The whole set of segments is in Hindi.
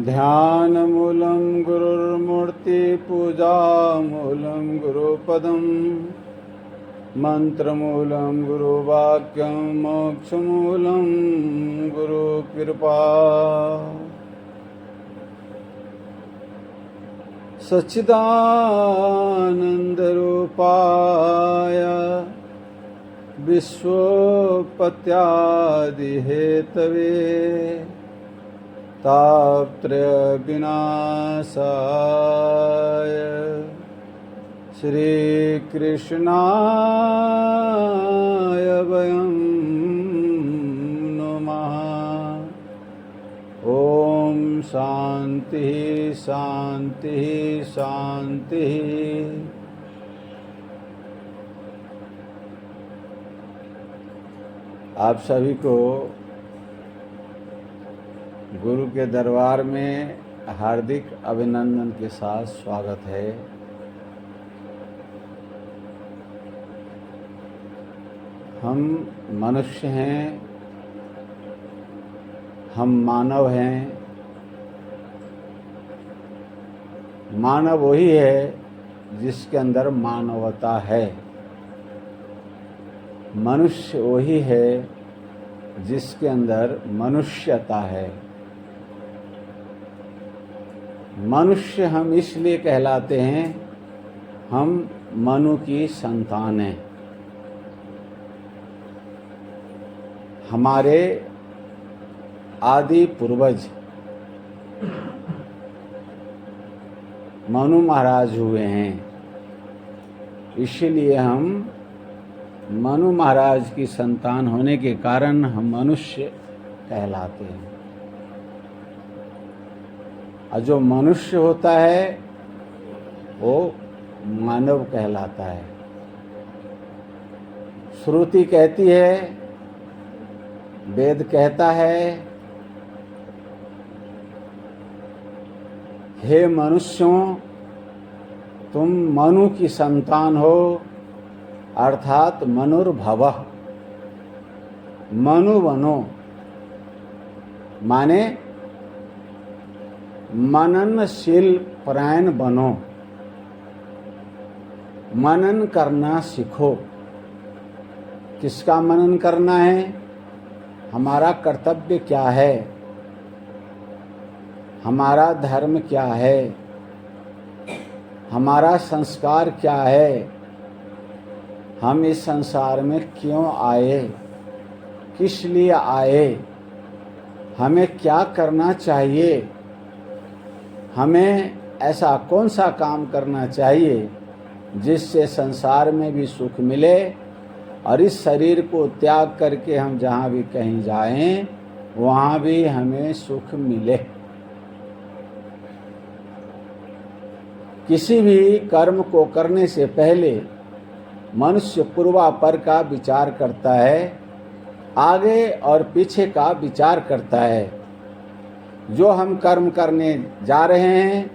ध्यानमूलं गुरुर्मूर्ति पूजामूलं गुरुपदं मंत्रमूलं गुरुवाक्यं मोक्षमूलं गुरुकृपा। सच्चिदानन्दरूपाय विश्वोत्पत्त्यादिहेतवे तापत्रयविनाशाय श्रीकृष्णाय वयं नमः। ओम शांति शांति शांति। आप सभी को गुरु के दरबार में हार्दिक अभिनंदन के साथ स्वागत है। हम मनुष्य हैं, हम मानव हैं। मानव वही है जिसके अंदर मानवता है। मनुष्य वही है जिसके अंदर मनुष्यता है। मनुष्य हम इसलिए कहलाते हैं, हम मनु की संतान हैं। हमारे आदि पूर्वज मनु महाराज हुए हैं, इसीलिए हम मनु महाराज की संतान होने के कारण हम मनुष्य कहलाते हैं। और जो मनुष्य होता है वो मानव कहलाता है। श्रुति कहती है, वेद कहता है, हे मनुष्यों, तुम मनु की संतान हो, अर्थात मनुर्भवः। मनु बनो माने मननशील परायण बनो, मनन करना सीखो। किसका मनन करना है? हमारा कर्तव्य क्या है, हमारा धर्म क्या है, हमारा संस्कार क्या है, हम इस संसार में क्यों आए, किस लिए आए, हमें क्या करना चाहिए, हमें ऐसा कौन सा काम करना चाहिए जिससे संसार में भी सुख मिले और इस शरीर को त्याग करके हम जहाँ भी कहीं जाएं वहाँ भी हमें सुख मिले। किसी भी कर्म को करने से पहले मनुष्य पूर्वापर का विचार करता है, आगे और पीछे का विचार करता है। जो हम कर्म करने जा रहे हैं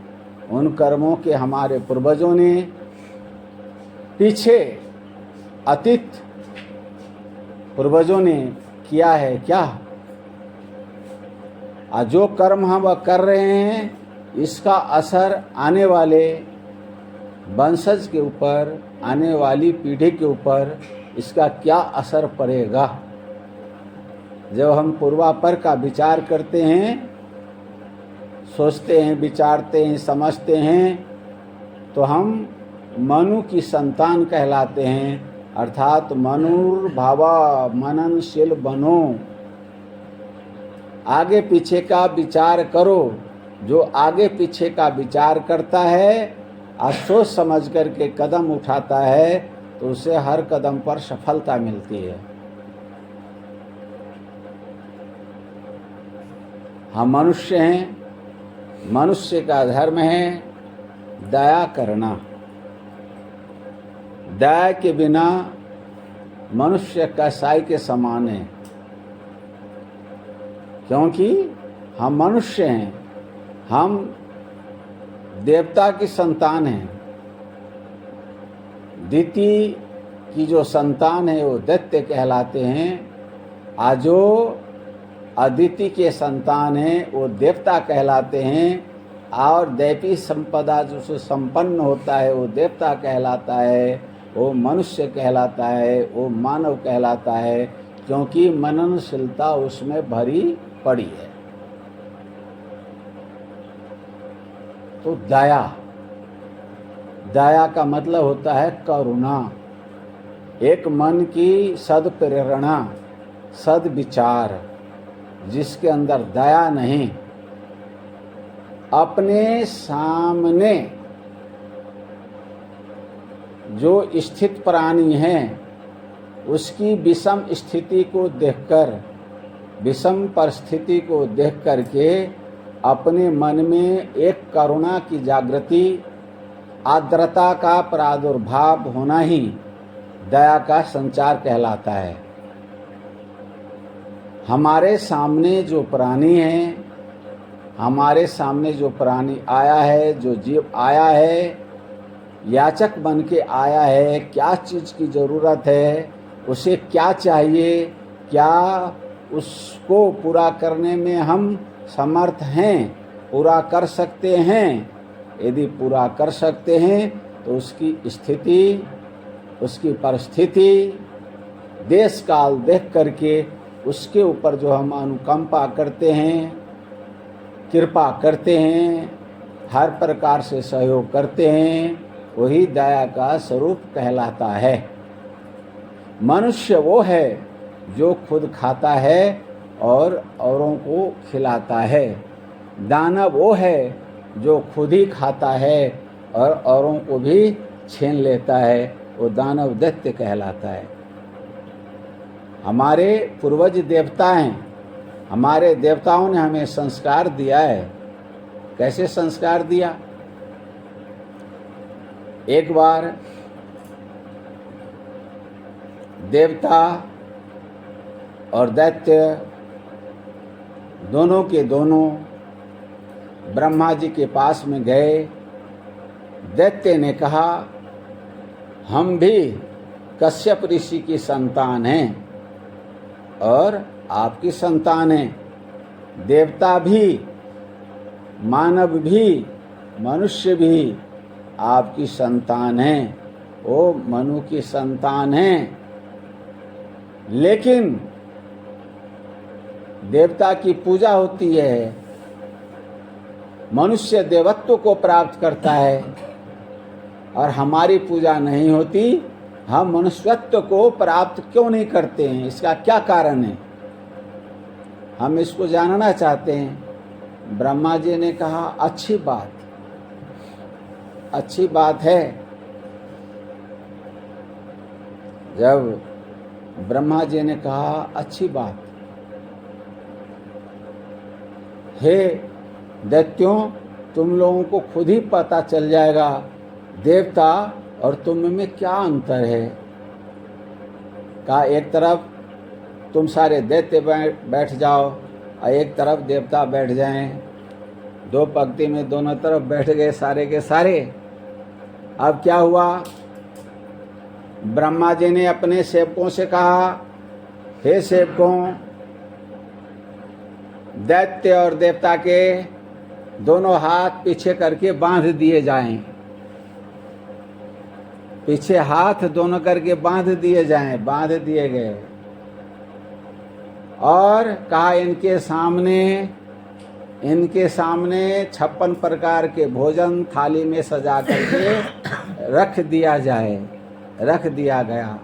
उन कर्मों के हमारे पूर्वजों ने पीछे अतीत पूर्वजों ने किया है क्या? और जो कर्म हम कर रहे हैं इसका असर आने वाले वंशज के ऊपर, आने वाली पीढ़ी के ऊपर इसका क्या असर पड़ेगा? जब हम पूर्वापर का विचार करते हैं, सोचते हैं, विचारते हैं, समझते हैं, तो हम मनु की संतान कहलाते हैं, अर्थात मनुर्भावा, मननशील बनो। आगे पीछे का विचार करो। जो आगे पीछे का विचार करता है और सोच समझ करके कदम उठाता है तो उसे हर कदम पर सफलता मिलती है। हम मनुष्य हैं, मनुष्य का धर्म है दया करना। दया के बिना मनुष्य कसाई के समान है, क्योंकि हम मनुष्य हैं, हम देवता की संतान हैं। दिति की जो संतान है वो दैत्य कहलाते हैं। आजो अदिति के संतान हैं वो देवता कहलाते हैं, और दैवी संपदा जो से संपन्न होता है वो देवता कहलाता है, वो मनुष्य कहलाता है, वो मानव कहलाता है, क्योंकि मननशीलता उसमें भरी पड़ी है। तो दया, दया का मतलब होता है करुणा, एक मन की सद्प्रेरणा, सद्विचार, जिसके अंदर दया नहीं, अपने सामने जो स्थित प्राणी है उसकी विषम स्थिति को देखकर, विषम परिस्थिति को देख करके अपने मन में एक करुणा की जागृति, आर्द्रता का प्रादुर्भाव होना ही दया का संचार कहलाता है। हमारे सामने जो प्राणी है, हमारे सामने जो प्राणी आया है, जो जीव आया है, याचक बन के आया है, क्या चीज़ की ज़रूरत है, उसे क्या चाहिए, क्या उसको पूरा करने में हम समर्थ हैं, पूरा कर सकते हैं। यदि पूरा कर सकते हैं तो उसकी स्थिति, उसकी परिस्थिति, देश काल देख करके उसके ऊपर जो हम अनुकंपा करते हैं, कृपा करते हैं, हर प्रकार से सहयोग करते हैं, वही दया का स्वरूप कहलाता है। मनुष्य वो है जो खुद खाता है और औरों को खिलाता है। दानव वो है जो खुद ही खाता है और औरों को भी छीन लेता है, वो दानव दैत्य कहलाता है। हमारे पूर्वज देवता हैं, हमारे देवताओं ने हमें संस्कार दिया है। कैसे संस्कार दिया? एक बार देवता और दैत्य दोनों के दोनों ब्रह्मा जी के पास में गए। दैत्य ने कहा, हम भी कश्यप ऋषि की संतान हैं और आपकी संतान हैं। देवता भी, मानव भी, मनुष्य भी आपकी संतान हैं, वो मनु की संतान हैं। लेकिन देवता की पूजा होती है, मनुष्य देवत्व को प्राप्त करता है, और हमारी पूजा नहीं होती। हम मनुष्यत्व को प्राप्त क्यों नहीं करते हैं? इसका क्या कारण है? हम इसको जानना चाहते हैं। ब्रह्मा जी ने कहा, अच्छी बात, अच्छी बात है। जब ब्रह्मा जी ने कहा अच्छी बात, हे दैत्यों, तुम लोगों को खुद ही पता चल जाएगा देवता और तुम में क्या अंतर है। कहा, एक तरफ तुम सारे दैत्य बैठ जाओ और एक तरफ देवता बैठ जाएं। दो पंक्ति में दोनों तरफ बैठ गए सारे के सारे। अब क्या हुआ? ब्रह्मा जी ने अपने सेवकों से कहा, हे सेवकों, दैत्य और देवता के दोनों हाथ पीछे करके बांध दिए जाएं। पीछे हाथ दोनों करके बांध दिए जाएं। बांध दिए गए और कहा, इनके सामने 56 प्रकार के भोजन थाली में सजा करके रख दिया जाए। रख दिया गया।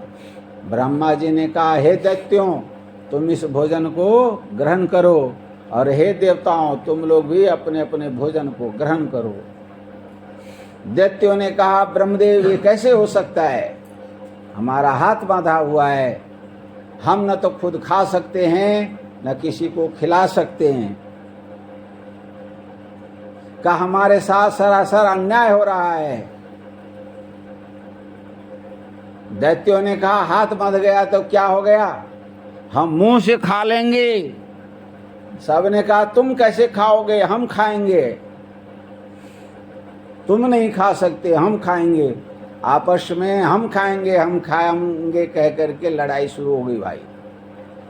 ब्रह्मा जी ने कहा, हे दैत्यों, तुम इस भोजन को ग्रहण करो, और हे देवताओं, तुम लोग भी अपने अपने भोजन को ग्रहण करो। दैत्यों ने कहा, ब्रह्मदेव, ये कैसे हो सकता है? हमारा हाथ बांधा हुआ है, हम न तो खुद खा सकते हैं न किसी को खिला सकते हैं। का हमारे साथ सरासर अन्याय हो रहा है। दैत्यों ने कहा, हाथ बांध गया तो क्या हो गया? हम मुंह से खा लेंगे। सबने कहा, तुम कैसे खाओगे? हम खाएंगे। तुम नहीं खा सकते, हम खाएंगे। आपस में हम खाएंगे कह करके लड़ाई शुरू हो गई। भाई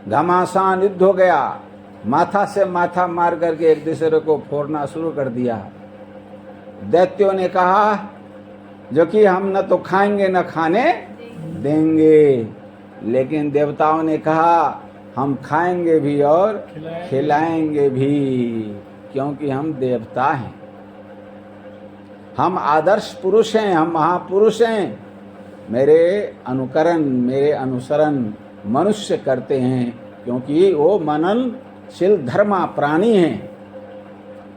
घमासान युद्ध हो गया। माथा से माथा मार करके एक दूसरे को फोड़ना शुरू कर दिया। दैत्यों ने कहा जो कि हम न तो खाएंगे न खाने देंगे, लेकिन देवताओं ने कहा हम खाएंगे भी और खिलाएंगे भी, क्योंकि हम देवता हैं, हम आदर्श पुरुष हैं, हम महापुरुष हैं। मेरे अनुकरण मेरे अनुसरण मनुष्य करते हैं, क्योंकि वो मननशील धर्मा प्राणी हैं।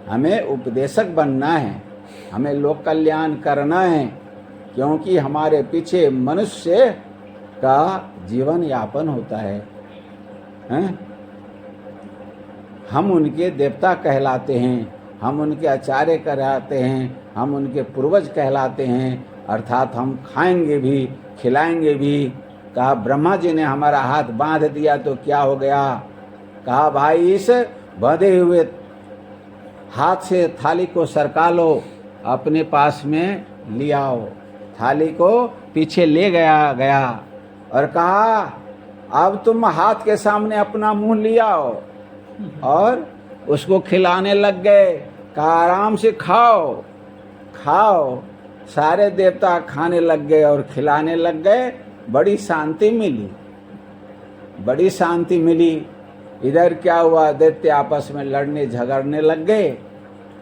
हमें उपदेशक बनना है, हमें लोक कल्याण करना है, क्योंकि हमारे पीछे मनुष्य का जीवन यापन होता है, हैं? हम उनके देवता कहलाते हैं, हम उनके आचार्य कहलाते हैं, हम उनके पूर्वज कहलाते हैं, अर्थात हम खाएंगे भी खिलाएंगे भी। कहा ब्रह्मा जी ने हमारा हाथ बांध दिया तो क्या हो गया? कहा भाई इस बंधे हुए हाथ से थाली को सरका लो, अपने पास में ले आओ। थाली को पीछे ले गया और कहा अब तुम हाथ के सामने अपना मुंह ले आओ, और उसको खिलाने लग गए। कहा आराम से खाओ। सारे देवता खाने लग गए और खिलाने लग गए। बड़ी शांति मिली। इधर क्या हुआ? दैत्य आपस में लड़ने झगड़ने लग गए,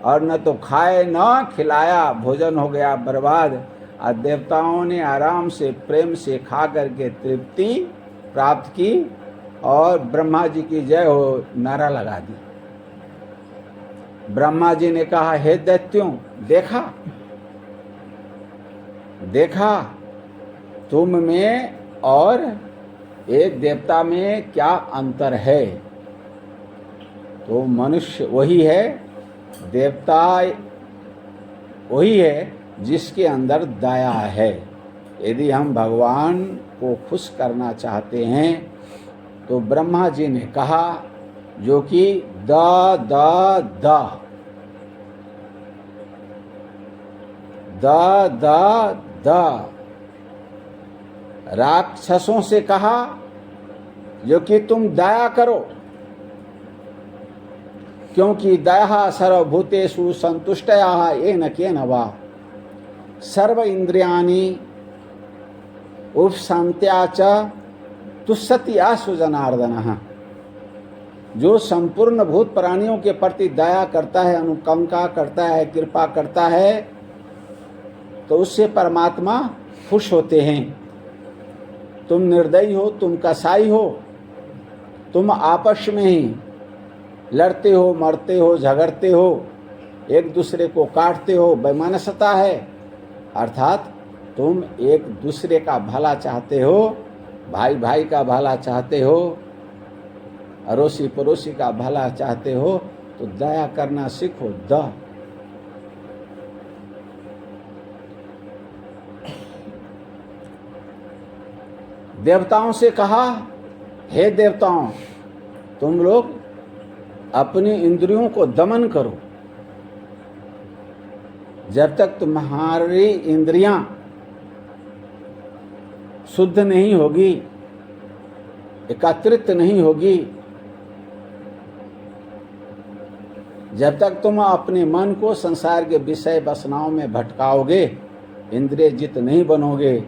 और न तो खाए न खिलाया, भोजन हो गया बर्बाद। और देवताओं ने आराम से प्रेम से खा करके तृप्ति प्राप्त की, और ब्रह्मा जी की जय हो नारा लगा दी। ब्रह्मा जी ने कहा हे दैत्यों, देखा तुम में और एक देवता में क्या अंतर है? तो मनुष्य वही है, देवता वही है जिसके अंदर दया है। यदि हम भगवान को खुश करना चाहते हैं तो ब्रह्मा जी ने कहा जो कि द राक्षसों से कहा जो कि तुम दया करो, क्योंकि दया सर्वभूतेषु संतुष्टया येन केन वा सर्व इंद्रियाणि उपशांत्या च तुष्यति आशु जनार्दनः। जो संपूर्ण भूत प्राणियों के प्रति दया करता है, अनुकंपा करता है, कृपा करता है, तो उससे परमात्मा खुश होते हैं। तुम निर्दयी हो, तुम कसाई हो, तुम आपस में ही लड़ते हो, मरते हो, झगड़ते हो, एक दूसरे को काटते हो, वैमनस्यता है, अर्थात तुम एक दूसरे का भला चाहते हो, भाई भाई का भला चाहते हो, अड़ोसी पड़ोसी का भला चाहते हो, तो दया करना सीखो। देवताओं से कहा हे देवताओं, तुम लोग अपनी इंद्रियों को दमन करो। जब तक तुम्हारी इंद्रियां शुद्ध नहीं होगी, एकत्रित नहीं होगी, जब तक तुम अपने मन को संसार के विषय वासनाओं में भटकाओगे, इंद्रिय जित नहीं बनोगे,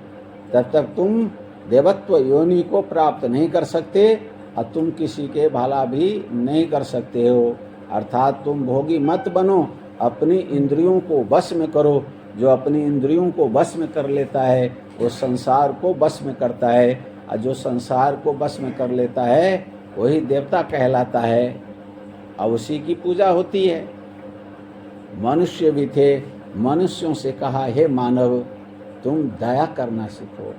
तब तक तुम देवत्व योनि को प्राप्त नहीं कर सकते, और तुम किसी के भला भी नहीं कर सकते हो। अर्थात तुम भोगी मत बनो, अपनी इंद्रियों को वश में करो। जो अपनी इंद्रियों को वश में कर लेता है वो संसार को वश में करता है, और जो संसार को वश में कर लेता है वही देवता कहलाता है, और उसी की पूजा होती है। मनुष्य भी थे, मनुष्यों से कहा हे मानव, तुम दया करना सीखो,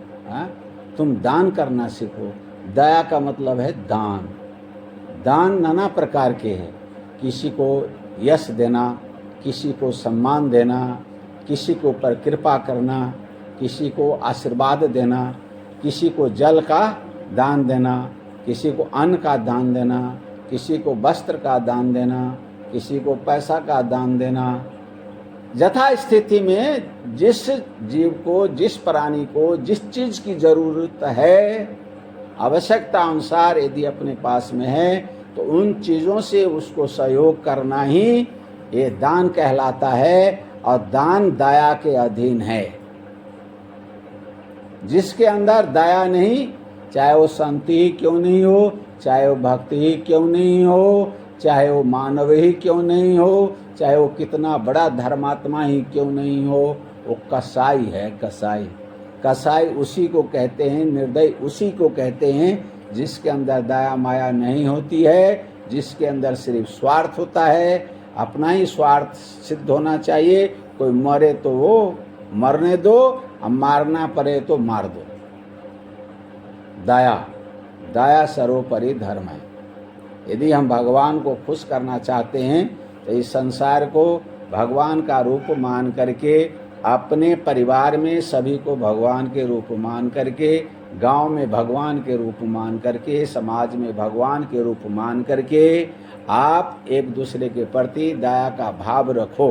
तुम दान करना सीखो। दया का मतलब है दान। दान नाना प्रकार के हैं। किसी को यश देना, किसी को सम्मान देना, किसी के ऊपर कृपा करना, किसी को आशीर्वाद देना, किसी को जल का दान देना, किसी को अन्न का दान देना, किसी को वस्त्र का दान देना, किसी को पैसा का दान देना। यथा स्थिति में जिस जीव को, जिस प्राणी को जिस चीज़ की जरूरत है, आवश्यकता अनुसार यदि अपने पास में है तो उन चीज़ों से उसको सहयोग करना ही ये दान कहलाता है, और दान दया के अधीन है। जिसके अंदर दया नहीं, चाहे वो संत ही क्यों नहीं हो, चाहे वो भक्ति ही क्यों नहीं हो, चाहे वो मानव ही क्यों नहीं हो, चाहे वो कितना बड़ा धर्मात्मा ही क्यों नहीं हो, वो कसाई है। कसाई कसाई उसी को कहते हैं, निर्दयी उसी को कहते हैं जिसके अंदर दया माया नहीं होती है, जिसके अंदर सिर्फ स्वार्थ होता है, अपना ही स्वार्थ सिद्ध होना चाहिए। कोई मरे तो वो मरने दो, अब मारना पड़े तो मार दो। दया दया सर्वोपरि धर्म है। यदि हम भगवान को खुश करना चाहते हैं तो इस संसार को भगवान का रूप मान करके, अपने परिवार में सभी को भगवान के रूप मान करके, गांव में भगवान के रूप मान करके, समाज में भगवान के रूप मान करके आप एक दूसरे के प्रति दया का भाव रखो,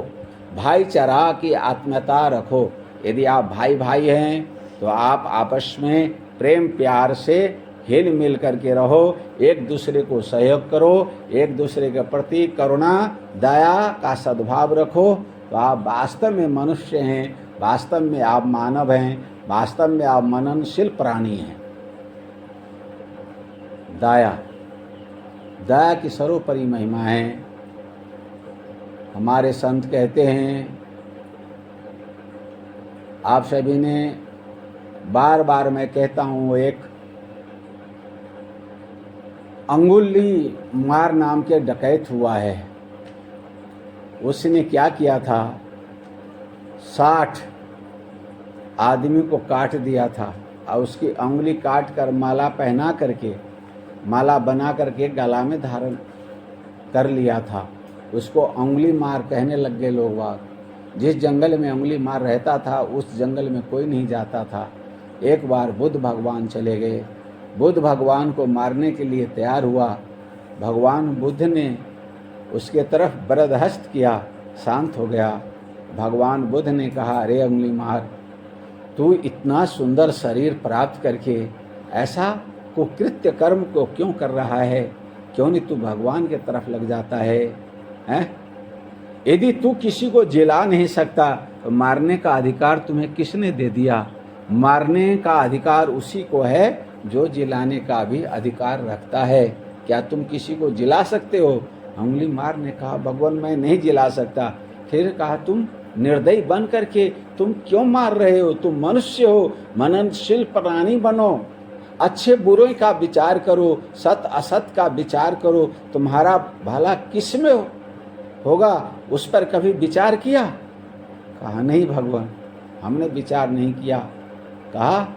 भाईचारा की आत्मीयता रखो। यदि आप भाई भाई हैं तो आप आपस में प्रेम प्यार से हिल मिल करके रहो, एक दूसरे को सहयोग करो, एक दूसरे के प्रति करुणा दया का सद्भाव रखो, तो आप वास्तव में मनुष्य हैं, वास्तव में आप मानव हैं, वास्तव में आप मननशील प्राणी हैं। दया दया की सर्वोपरि महिमा है। हमारे संत कहते हैं, आप सभी ने बार बार मैं कहता हूँ, वो एक अंगुली मार नाम के डकैत हुआ है। उसने क्या किया था, 60 आदमी को काट दिया था और उसकी अंगुली काट कर माला पहना करके, माला बना करके गला में धारण कर लिया था। उसको अंगुली मार कहने लग गए लोग बाग। जिस जंगल में अंगुली मार रहता था उस जंगल में कोई नहीं जाता था। एक बार बुद्ध भगवान चले गए, बुद्ध भगवान को मारने के लिए तैयार हुआ। भगवान बुद्ध ने उसके तरफ बरदहस्त किया, शांत हो गया। भगवान बुद्ध ने कहा, अरे अंगुली मार, तू इतना सुंदर शरीर प्राप्त करके ऐसा कुकृत्य कर्म को क्यों कर रहा है? क्यों नहीं तू भगवान के तरफ लग जाता है? हैं? यदि तू किसी को जिला नहीं सकता तो मारने का अधिकार तुम्हें किसने दे दिया? मारने का अधिकार उसी को है जो जिलाने का भी अधिकार रखता है। क्या तुम किसी को जिला सकते हो? अंगुली मार ने कहा, भगवान मैं नहीं जिला सकता। फिर कहा, तुम निर्दयी बन करके तुम क्यों मार रहे हो? तुम मनुष्य हो, मननशील प्राणी बनो, अच्छे बुरे का विचार करो, सत असत का विचार करो, तुम्हारा भला किस में होगा? उस पर कभी विचार किया? कहा, नहीं भगवान, हमने विचार नहीं किया। कहा,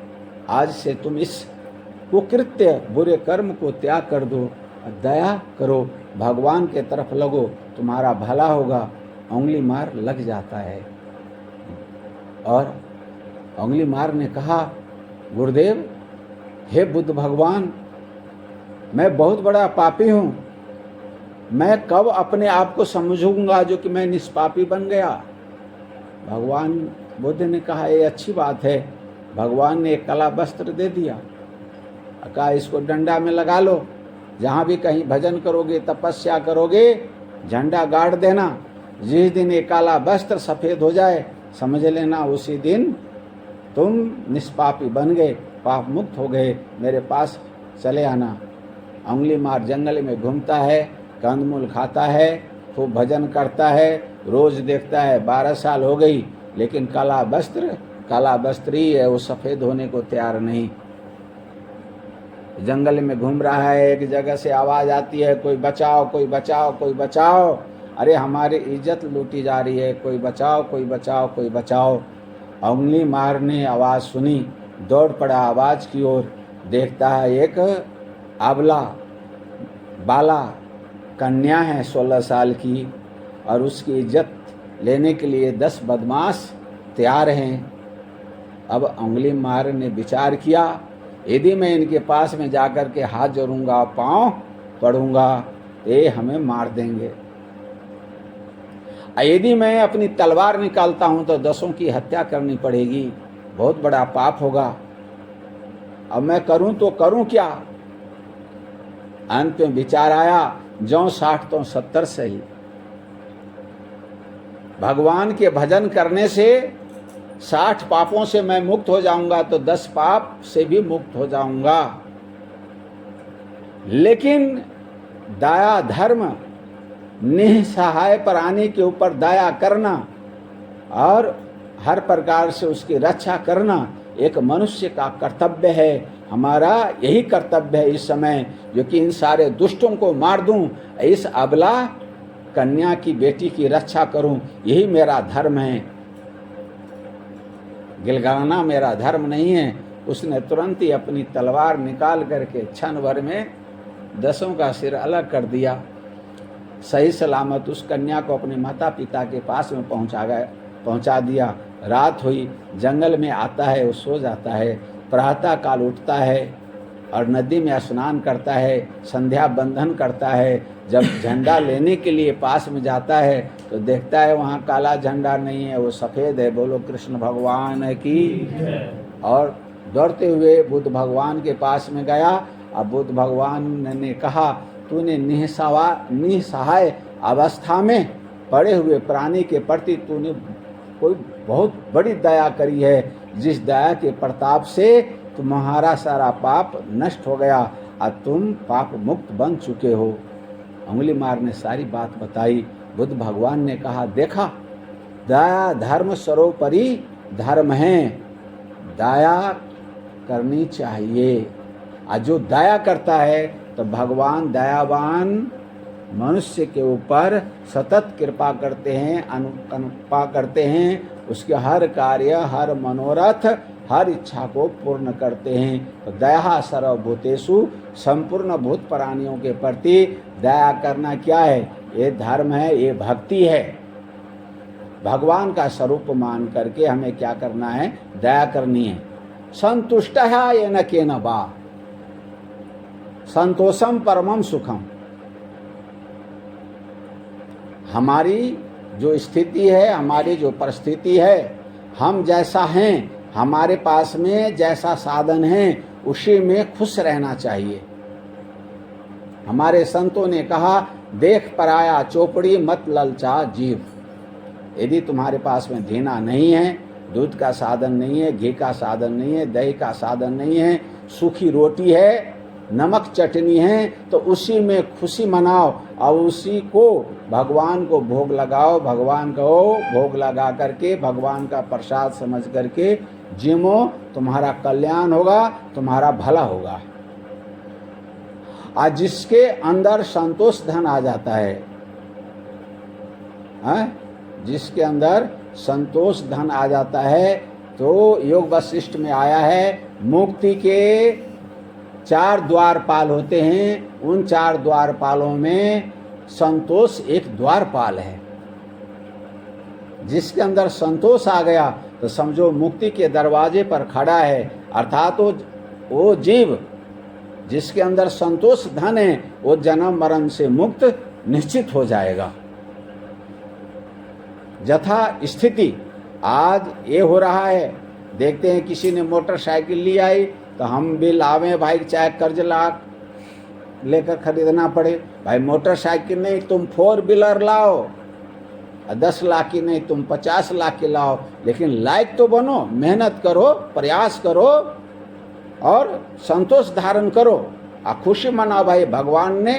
आज से तुम इस कुकृत्य बुरे कर्म को त्याग कर दो, दया करो, भगवान के तरफ लगो, तुम्हारा भला होगा। अंगुली मार लग जाता है। और अंगुली मार ने कहा, गुरुदेव, हे बुद्ध भगवान, मैं बहुत बड़ा पापी हूँ, मैं कब अपने आप को समझूंगा जो कि मैं निष्पापी बन गया? भगवान बुद्ध ने कहा, ये अच्छी बात है। भगवान ने एक काला वस्त्र दे दिया, कहा इसको डंडा में लगा लो, जहाँ भी कहीं भजन करोगे, तपस्या करोगे, झंडा गाड़ देना। जिस दिन एक काला वस्त्र सफ़ेद हो जाए, समझ लेना उसी दिन तुम निष्पापी बन गए, पाप मुक्त हो गए, मेरे पास चले आना। अंगुली मार जंगल में घूमता है, कंदमूल खाता है, खूब भजन करता है, रोज देखता है। 12 साल हो गई, लेकिन काला वस्त्र ही है, वो सफ़ेद होने को तैयार नहीं। जंगल में घूम रहा है, एक जगह से आवाज़ आती है, कोई बचाओ, कोई बचाओ, कोई बचाओ, अरे हमारी इज्जत लूटी जा रही है, कोई बचाओ, कोई बचाओ, कोई बचाओ। अंगुली मार ने आवाज़ सुनी, दौड़ पड़ा आवाज़ की ओर। देखता है एक आबला बाला कन्या है 16 साल की, और उसकी इज्जत लेने के लिए 10 बदमाश तैयार हैं। अब अंगुली मार ने विचार किया, यदि मैं इनके पास में जाकर के हाथ जोड़ूंगा, पाँव पड़ूंगा, ये हमें मार देंगे। यदि मैं अपनी तलवार निकालता हूं तो 10 की हत्या करनी पड़ेगी, बहुत बड़ा पाप होगा। अब मैं करूं तो करूं क्या? अंत में विचार आया, जो 60 तो 70 सही। भगवान के भजन करने से 60 पापों से मैं मुक्त हो जाऊंगा तो 10 पाप से भी मुक्त हो जाऊंगा। लेकिन दया धर्म, निसहाय प्राणी के ऊपर दया करना और हर प्रकार से उसकी रक्षा करना एक मनुष्य का कर्तव्य है। हमारा यही कर्तव्य है इस समय, जो कि इन सारे दुष्टों को मार दूं, इस अबला कन्या की बेटी की रक्षा करूं, यही मेरा धर्म है। गिलगाना मेरा धर्म नहीं है। उसने तुरंत ही अपनी तलवार निकाल करके क्षण भर में 10 का सिर अलग कर दिया। सही सलामत उस कन्या को अपने माता पिता के पास में पहुंचा दिया। रात हुई, जंगल में आता है, वो सो जाता है। प्रातः काल उठता है और नदी में स्नान करता है, संध्या बंधन करता है। जब झंडा लेने के लिए पास में जाता है तो देखता है वहाँ काला झंडा नहीं है, वो सफ़ेद है। बोलो कृष्ण भगवान की। और दौड़ते हुए बुद्ध भगवान के पास में गया। अब बुद्ध भगवान ने कहा, तूने निसहाय अवस्था में पड़े हुए प्राणी के प्रति तूने कोई बहुत बड़ी दया करी है, जिस दया के प्रताप से तुम्हारा सारा पाप नष्ट हो गया और तुम पाप मुक्त बन चुके हो। उंगली मार ने सारी बात बताई। बुद्ध भगवान ने कहा, देखा, दया धर्म सर्वोपरि धर्म है, दया करनी चाहिए। और जो दया करता है तो भगवान दयावान मनुष्य के ऊपर सतत कृपा करते हैं, अनुकंपा करते हैं, उसके हर कार्य, हर मनोरथ, हर इच्छा को पूर्ण करते हैं। तो दया सर्वभूतेषु, संपूर्ण भूत प्राणियों के प्रति दया करना क्या है? ये धर्म है, ये भक्ति है। भगवान का स्वरूप मान करके हमें क्या करना है? दया करनी है। संतुष्टः येन केन वा संतोषम परमम सुखम। हमारी जो स्थिति है, हमारी जो परिस्थिति है, हम जैसा हैं, हमारे पास में जैसा साधन है, उसी में खुश रहना चाहिए। हमारे संतों ने कहा, देख पराया चौपड़ी मत ललचा जीव। यदि तुम्हारे पास में धीना नहीं है, दूध का साधन नहीं है, घी का साधन नहीं है, दही का साधन नहीं है, सूखी रोटी है, नमक चटनी है, तो उसी में खुशी मनाओ और उसी को भगवान को भोग लगाओ। भगवान को भोग लगा करके भगवान का प्रसाद समझ करके जिमो, तुम्हारा कल्याण होगा, तुम्हारा भला होगा। आज जिसके अंदर संतोष धन आ जाता है, जिसके अंदर संतोष धन आ जाता है, तो योग वशिष्ठ में आया है, मुक्ति के 4 द्वारपाल होते हैं। उन 4 द्वारपालों में संतोष एक द्वारपाल है। जिसके अंदर संतोष आ गया तो समझो मुक्ति के दरवाजे पर खड़ा है। अर्थात वो जीव जिसके अंदर संतोष धन है, वो जन्म मरण से मुक्त निश्चित हो जाएगा। यथा स्थिति आज ये हो रहा है, देखते हैं किसी ने मोटरसाइकिल ली आई तो हम भी लावें भाई, चाहे कर्ज लाख लेकर खरीदना पड़े। भाई मोटरसाइकिल नहीं, तुम 4 व्हीलर लाओ, 10 लाख की नहीं, तुम 50 लाख की लाओ, लेकिन लायक तो बनो, मेहनत करो, प्रयास करो और संतोष धारण करो और खुशी मनाओ। भाई भगवान ने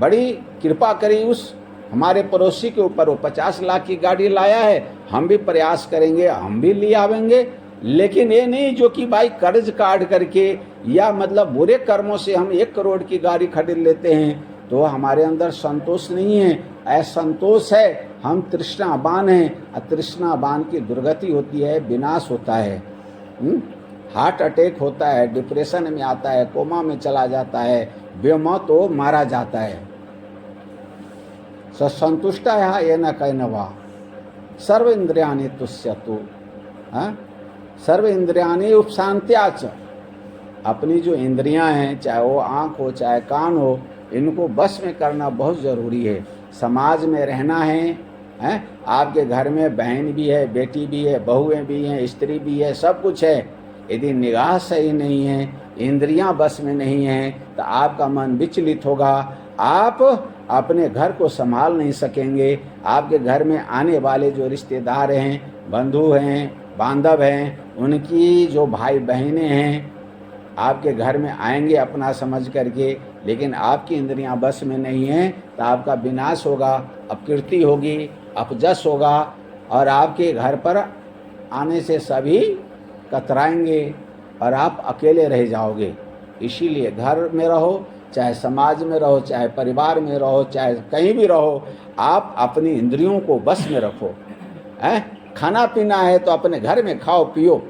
बड़ी कृपा करी उस हमारे पड़ोसी के ऊपर, वो 50 लाख की गाड़ी लाया है, हम भी प्रयास करेंगे, हम भी ले आवेंगे। लेकिन ये नहीं जो कि भाई कर्ज काट करके या मतलब बुरे कर्मों से हम 1 करोड़ की गाड़ी खरीद लेते हैं, तो हमारे अंदर संतोष नहीं है, असंतोष है, हम तृष्णावान हैं। तृष्णावान की दुर्गति होती है, विनाश होता है, हार्ट अटैक होता है, डिप्रेशन में आता है, कोमा में चला जाता है, बेमौत तो मारा जाता है। संतुष्ट है ये न कहनवा सर्व इंद्रियाणि तुष्यतु, सर्व इंद्रियाणि उपशांत्याच। अपनी जो इंद्रियां हैं, चाहे वो आँख हो चाहे कान हो, इनको बस में करना बहुत ज़रूरी है। समाज में रहना है, आपके घर में बहन भी है, बेटी भी है, बहुएं भी हैं, स्त्री भी है, सब कुछ है। यदि निगाह सही नहीं है, इंद्रियां बस में नहीं हैं, तो आपका मन विचलित होगा। आप अपने घर को संभाल नहीं सकेंगे। आपके घर में आने वाले जो रिश्तेदार हैं, बंधु हैं, बांधव हैं, उनकी जो भाई बहनें हैं, आपके घर में आएंगे अपना समझ करके, लेकिन आपकी इंद्रियां बस में नहीं हैं, तो आपका विनाश होगा, अपकीर्ति होगी, अपजस होगा, और आपके घर पर आने से सभी कतराएंगे और आप अकेले रह जाओगे। इसीलिए घर में रहो, चाहे समाज में रहो, चाहे परिवार में रहो, चाहे कहीं भी रहो, आप अपनी इंद्रियों को बस में रखो। खाना पीना है तो अपने घर में खाओ पियो,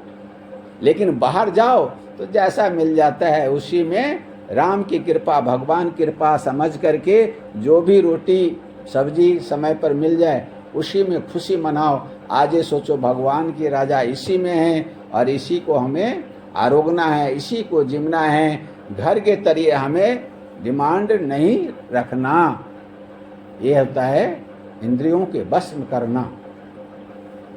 लेकिन बाहर जाओ तो जैसा मिल जाता है उसी में राम की कृपा, भगवान की कृपा समझ करके जो भी रोटी सब्जी समय पर मिल जाए उसी में खुशी मनाओ। आज ये सोचो भगवान की राजा इसी में है और इसी को हमें आरोगना है, इसी को जिमना है। घर के तरिए हमें डिमांड नहीं रखना। ये होता है इंद्रियों के वश में करना।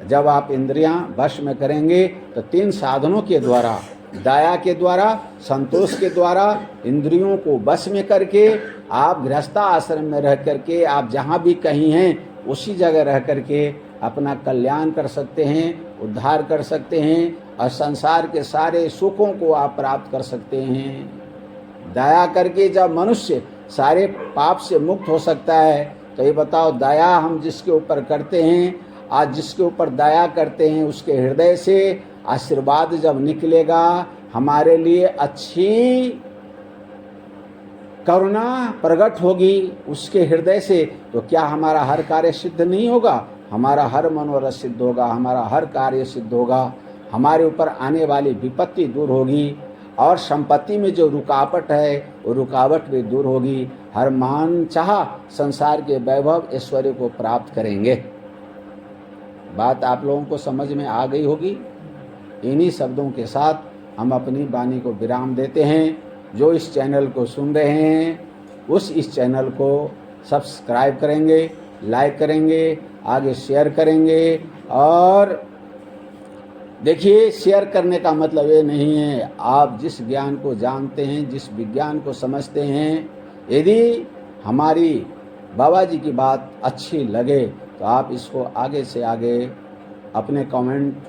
जब आप इंद्रियां वश में करेंगे तो 3 साधनों के द्वारा, दया के द्वारा, संतोष के द्वारा, इंद्रियों को वश में करके आप गृहस्थ आश्रम में रह करके आप जहाँ भी कहीं हैं उसी जगह रह करके अपना कल्याण कर सकते हैं, उद्धार कर सकते हैं और संसार के सारे सुखों को आप प्राप्त कर सकते हैं। दया करके जब मनुष्य सारे पाप से मुक्त हो सकता है, तो ये बताओ दया हम जिसके ऊपर करते हैं, आज जिसके ऊपर दया करते हैं उसके हृदय से आशीर्वाद जब निकलेगा, हमारे लिए अच्छी करुणा प्रकट होगी उसके हृदय से, तो क्या हमारा हर कार्य सिद्ध नहीं होगा? हमारा हर मनोरथ सिद्ध होगा, हमारा हर कार्य सिद्ध होगा, हमारे ऊपर आने वाली विपत्ति दूर होगी और संपत्ति में जो रुकावट है वो रुकावट भी दूर होगी। हर मान चाह संसार के वैभव ऐश्वर्य को प्राप्त करेंगे। बात आप लोगों को समझ में आ गई होगी। इन्हीं शब्दों के साथ हम अपनी वाणी को विराम देते हैं। जो इस चैनल को सुन रहे हैं उस इस चैनल को सब्सक्राइब करेंगे, लाइक करेंगे, आगे शेयर करेंगे। और देखिए, शेयर करने का मतलब ये नहीं है, आप जिस ज्ञान को जानते हैं, जिस विज्ञान को समझते हैं, यदि हमारी बाबा जी की बात अच्छी लगे तो आप इसको आगे से आगे अपने कमेंट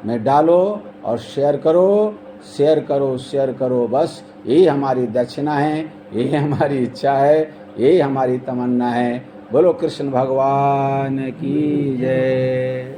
में डालो और शेयर करो, शेयर करो, शेयर करो। बस यही हमारी दक्षिणा है, यही हमारी इच्छा है, यही हमारी तमन्ना है। बोलो कृष्ण भगवान की जय।